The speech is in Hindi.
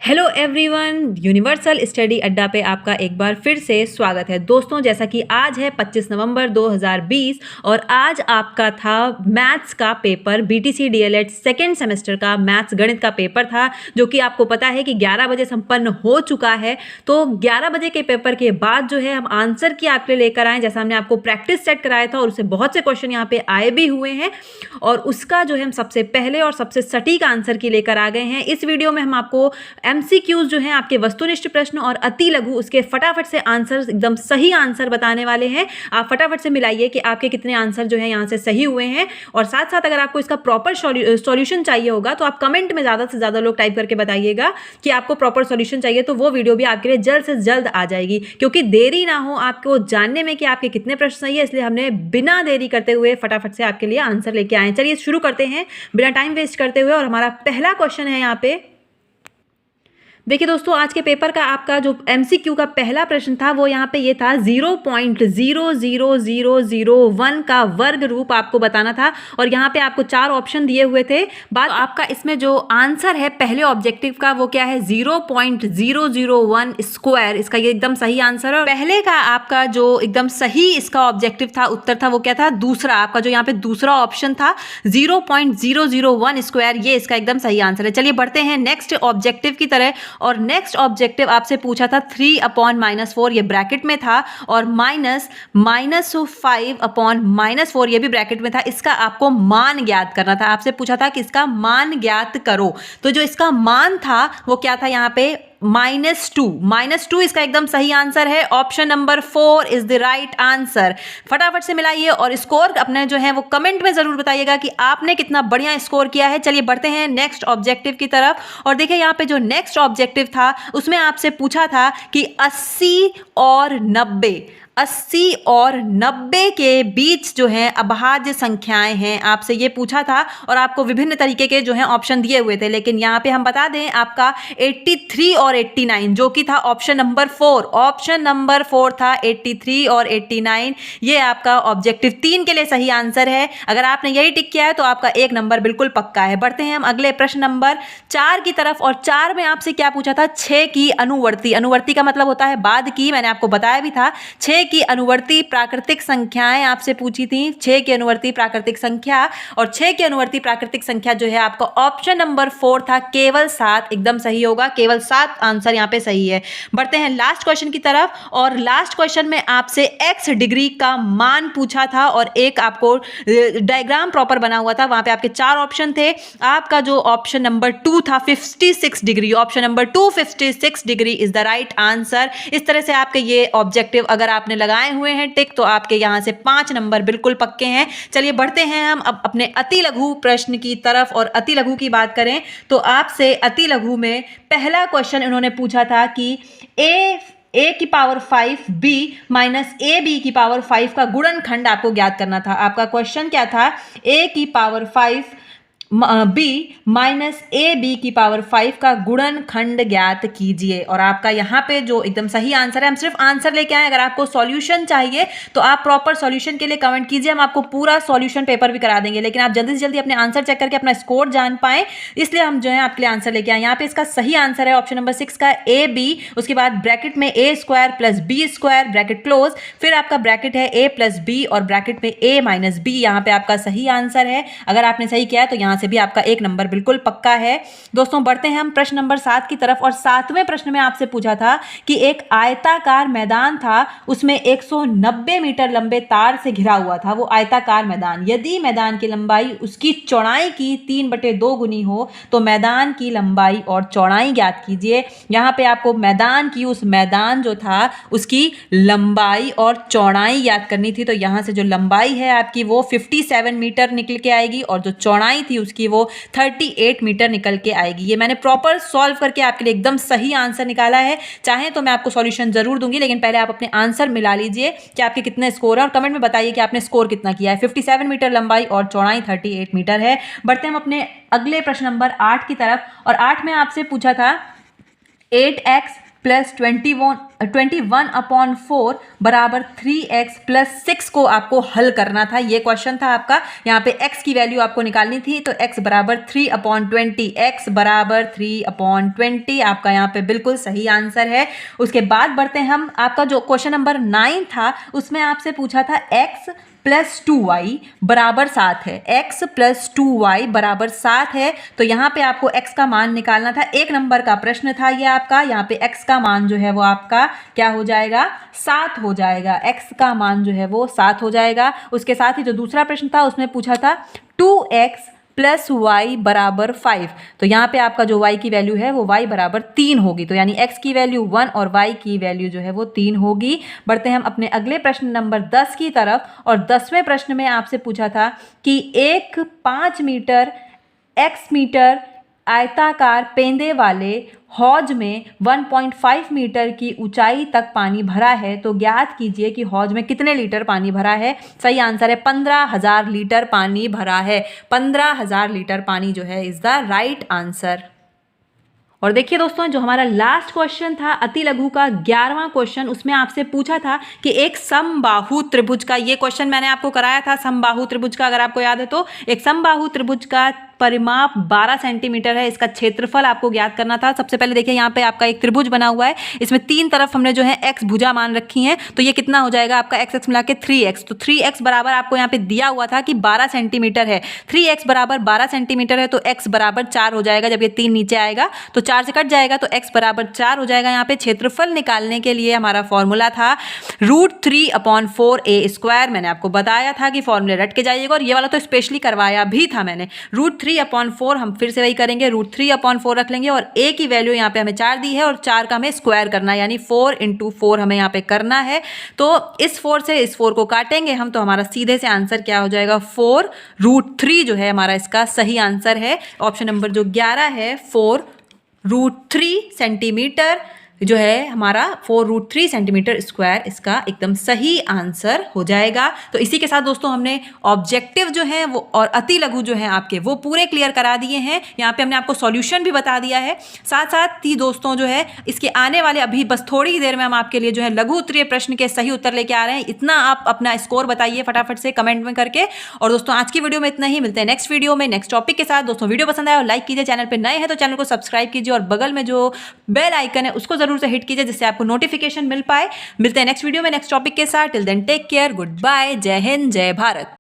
हेलो एवरीवन, यूनिवर्सल स्टडी अड्डा पे आपका एक बार फिर से स्वागत है। दोस्तों, जैसा कि आज है 25 नवंबर 2020 और आज आपका था मैथ्स का paper, BTC DElEd second semester का मैथ्स गणित का पेपर था, जो कि आपको पता है कि 11 बजे संपन्न हो चुका है। तो 11 बजे के पेपर के बाद जो है हम आंसर की आपके लिए लेकर आए, जैसा हमने आपको प्रैक्टिस सेट कराया था और उससे बहुत से क्वेश्चन यहाँ पे आए भी हुए हैं और उसका जो है हम सबसे पहले और सबसे सटीक आंसर की लेकर आ गए हैं। इस वीडियो में हम आपको एमसीक्यूज जो हैं, आपके वस्तुनिष्ठ प्रश्न और अति लघु, उसके फटाफट से आंसर, एकदम सही आंसर बताने वाले हैं। आप फटाफट से मिलाइए कि आपके कितने आंसर जो है यहाँ से सही हुए हैं। और साथ साथ अगर आपको इसका प्रॉपर सॉल्यूशन चाहिए होगा तो आप कमेंट में ज़्यादा से ज़्यादा लोग टाइप करके बताइएगा कि आपको प्रॉपर सॉल्यूशन चाहिए, तो वो वीडियो भी आपके लिए जल्द से जल्द आ जाएगी। क्योंकि देरी ना हो आपको जानने में कि आपके कितने प्रश्न सही है, इसलिए हमने बिना देरी करते हुए फटाफट से आपके लिए आंसर लेके आए। चलिए शुरू करते हैं बिना टाइम वेस्ट करते हुए। और हमारा पहला क्वेश्चन है यहाँ पे, देखिए दोस्तों, आज के पेपर का आपका जो एमसीक्यू का पहला प्रश्न था वो यहाँ पे ये था 0.00001 का वर्ग रूप आपको बताना था। और यहाँ पे आपको 4 ऑप्शन दिए हुए थे। बात आपका इसमें जो आंसर है पहले ऑब्जेक्टिव का वो क्या है, 0.001 स्क्वायर। इसका ये एकदम सही आंसर है। पहले का आपका जो एकदम सही इसका ऑब्जेक्टिव था, उत्तर था, वो क्या था, दूसरा। आपका जो यहाँ पे दूसरा ऑप्शन था 0.001 स्क्वायर, ये इसका एकदम सही आंसर है। चलिए बढ़ते हैं नेक्स्ट ऑब्जेक्टिव की तरह। और नेक्स्ट ऑब्जेक्टिव आपसे पूछा था 3/-4, ये ब्रैकेट में था, और -5/-4, ये भी ब्रैकेट में था। इसका आपको मान ज्ञात करना था। आपसे पूछा था कि इसका मान ज्ञात करो। तो जो इसका मान था वो क्या था यहाँ पे, -2 इसका एकदम सही आंसर है। Option number 4 is the right answer. फटाफट से मिलाइए और स्कोर अपने जो है वो कमेंट में जरूर बताइएगा कि आपने कितना बढ़िया स्कोर किया है। चलिए बढ़ते हैं नेक्स्ट ऑब्जेक्टिव की तरफ। और देखिए यहाँ पे जो नेक्स्ट ऑब्जेक्टिव था उसमें आपसे पूछा था कि 80 और 90 के बीच जो है अभाज्य संख्याएं हैं, आपसे ये पूछा था। और आपको विभिन्न तरीके के जो है ऑप्शन दिए हुए थे, लेकिन यहाँ पे हम बता दें आपका 83 और 89 जो कि था ऑप्शन नंबर 4। ऑप्शन नंबर 4 था 83 और 89। ये आपका ऑब्जेक्टिव 3 के लिए सही आंसर है। अगर आपने यही टिक किया है तो आपका 1 नंबर बिल्कुल पक्का है। बढ़ते हैं हम अगले प्रश्न नंबर 4 की तरफ। और 4 में आपसे क्या पूछा था, 6 की अनुवर्ती का मतलब होता है बाद की, मैंने आपको बताया भी था। 6 की अनुवर्ती प्राकृतिक संख्याएं आपसे पूछी थी। 6 की अनुवर्ती प्राकृतिक संख्या, और 6 की अनुवर्ती प्राकृतिक संख्या जो है आपका ऑप्शन नंबर 4 था, केवल 7 एकदम सही होगा। केवल 7 आंसर यहाँ पे सही है। बढ़ते हैं लास्ट क्वेश्चन की तरफ। और लास्ट क्वेश्चन में आपसे x डिग्री का मान पूछा था और एक आपको डायग्राम प्रॉपर बना हुआ था। वहां पे आपके 4 ऑप्शन थे। आपका जो ऑप्शन नंबर 2 था 56 degree, option number 2 56 degree is the right answer. इस तरह से आपके ये ऑब्जेक्टिव अगर आपने लगाए हुए हैं टिक, तो आपके यहां से 5 नंबर बिल्कुल पक्के हैं। चलिए बढ़ते हैं हम अब अपने अति लघु प्रश्न की तरफ। और अति लघु की बात करें तो आपसे अति लघु में पहला क्वेश्चन इन्होंने पूछा था कि a की पावर 5 b माइनस ab की पावर 5 का गुणनखंड आपको ज्ञात करना था। आपका क्वेश्चन क्या था, a की पावर 5 b माइनस ab की पावर 5 का गुणनखंड ज्ञात कीजिए। और आपका यहाँ पे जो एकदम सही आंसर है, हम सिर्फ आंसर लेके आए। अगर आपको सॉल्यूशन चाहिए तो आप प्रॉपर सॉल्यूशन के लिए कमेंट कीजिए, हम आपको पूरा सॉल्यूशन पेपर भी करा देंगे। लेकिन आप जल्दी से जल्दी अपने आंसर चेक करके अपना स्कोर जान पाएं, इसलिए हम जो है आपके लिए आंसर लेके आए। यहाँ पे इसका सही आंसर है ऑप्शन नंबर 6 का ab, उसके बाद ब्रैकेट में a square plus b square bracket close, फिर आपका ब्रैकेट है a प्लस b और ब्रैकेट में a माइनस b। यहाँ पे आपका सही आंसर है। अगर आपने सही किया है तो यहाँ से भी आपका 1 नंबर बिल्कुल पक्का है। दोस्तों बढ़ते हैं हम प्रश्न नंबर 7 की तरफ। और 7वें प्रश्न में आपसे पूछा था कि एक आयताकार मैदान था, उसमें 190 मीटर लंबे तार से घिरा हुआ था वो आयताकार मैदान। यदि मैदान की लंबाई उसकी चौड़ाई की 3/2 गुनी हो तो मैदान की लंबाई और चौड़ाई ज्ञात कीजिए। यहाँ पे आपको मैदान की, उस मैदान जो था उसकी लंबाई और चौड़ाई याद करनी थी। तो यहाँ से जो लंबाई है आपकी वो 57 मीटर निकल के आएगी और जो चौड़ाई थी उसकी वो 38 मीटर निकल के आएगी। ये मैंने प्रॉपर सॉल्व करके आपके लिए एकदम सही आंसर निकाला है। चाहें तो मैं आपको सॉल्यूशन जरूर दूंगी, लेकिन पहले आप अपने आंसर मिला लीजिए कि आपके कितने स्कोर है और कमेंट में बताइए कि आपने स्कोर कितना किया है। 57 मीटर लंबाई और चौड़ाई 38 मीटर है। बढ़ते हम अपने अगले प्रश्न नंबर 8 की तरफ। और 8 में आपसे पूछा था 8x प्लस 21/4 बराबर 3x प्लस 6 को आपको हल करना था। ये क्वेश्चन था आपका। यहाँ पे x की वैल्यू आपको निकालनी थी, तो x बराबर 3/20, x बराबर 3/20 आपका यहाँ पे बिल्कुल सही आंसर है। उसके बाद बढ़ते हैं हम, आपका जो क्वेश्चन नंबर 9 था उसमें आपसे पूछा था x प्लस 2y बराबर 7 है। x प्लस 2y बराबर 7 है, तो यहाँ पे आपको x का मान निकालना था। 1 नंबर का प्रश्न था ये आपका। यहाँ पे x का मान जो है वो आपका क्या हो जाएगा, 7 हो जाएगा। x का मान जो है वो 7 हो जाएगा। उसके साथ ही जो दूसरा प्रश्न था उसमें पूछा था 2x प्लस y बराबर 5, तो यहाँ पे आपका जो y की वैल्यू है वो y बराबर 3 होगी। तो यानी x की वैल्यू 1 और y की वैल्यू जो है वो 3 होगी। बढ़ते हैं हम अपने अगले प्रश्न नंबर 10 की तरफ, और 10वें प्रश्न में आपसे पूछा था कि एक 5 मीटर x मीटर आयताकार पेंदे वाले हौज में 1.5 मीटर की ऊंचाई तक पानी भरा है, तो ज्ञात कीजिए कि हौज में कितने लीटर पानी भरा है। सही आंसर है 15,000 लीटर पानी भरा है। 15,000 लीटर पानी जो है इज द राइट आंसर। और देखिए दोस्तों, जो हमारा लास्ट क्वेश्चन था अति लघु का 11वां क्वेश्चन, उसमें आपसे पूछा था कि एक समबाहु त्रिभुज का, ये क्वेश्चन मैंने आपको कराया था समबाहु त्रिभुज का, अगर आपको याद है तो। एक समबाहु त्रिभुज का परिमाप 12 सेंटीमीटर है, इसका क्षेत्रफल आपको ज्ञात करना था। सबसे पहले देखिए यहाँ पे आपका एक त्रिभुज बना हुआ है, इसमें 3 तरफ हमने जो है x भुजा मान रखी है, तो ये कितना हो जाएगा आपका x मिला के 3x। तो 3x बराबर आपको यहाँ पे दिया हुआ था कि 12 सेंटीमीटर है। 3x बराबर 12 सेंटीमीटर है, तो x बराबर 4 हो जाएगा। जब ये 3 नीचे आएगा तो 4 से कट जाएगा, तो x बराबर 4 हो जाएगा। यहाँ पे क्षेत्रफल निकालने के लिए हमारा फॉर्मूला था √3/4a²। मैंने आपको बताया था कि फॉर्मूले रट के जाइएगा, और ये वाला तो स्पेशली करवाया भी था मैंने। √3/4 हम फिर से वही करेंगे, √3/4 रख लेंगे, और a की वैल्यू यहाँ पे हमें 4 दी है और 4 का हमें स्क्वायर करना है, यानी 4 × 4 हमें यहाँ पे करना है। तो इस 4 से इस 4 को काटेंगे हम, तो हमारा सीधे से आंसर क्या हो जाएगा, 4√3 जो है हमारा इसका सही आंसर है। ऑप्शन नंबर जो 11 है 4√3 सेंटीमीटर जो है हमारा 4√3 सेंटीमीटर स्क्वायर इसका एकदम सही आंसर हो जाएगा। तो इसी के साथ दोस्तों हमने ऑब्जेक्टिव जो है वो और अति लघु जो है आपके वो पूरे क्लियर करा दिए हैं। यहाँ पे हमने आपको सॉल्यूशन भी बता दिया है। साथ साथ ही दोस्तों जो है इसके आने वाले अभी बस थोड़ी ही देर में हम आपके लिए जो है लघु उत्तरीय प्रश्न के सही उत्तर लेके आ रहे हैं। इतना आप अपना स्कोर बताइए फटाफट से कमेंट में करके। और दोस्तों आज की वीडियो में इतना ही, मिलते हैं नेक्स्ट वीडियो में नेक्स्ट टॉपिक के साथ। दोस्तों वीडियो पसंद आया और लाइक कीजिए, चैनल पर नए हैं तो चैनल को सब्सक्राइब कीजिए, और बगल में जो बेल आइकन है उसको जरूर से हिट कीजिए जिससे आपको नोटिफिकेशन मिल पाए। मिलते हैं नेक्स्ट वीडियो में नेक्स्ट टॉपिक के साथ। Till then take care, good bye, जय हिंद, जय भारत।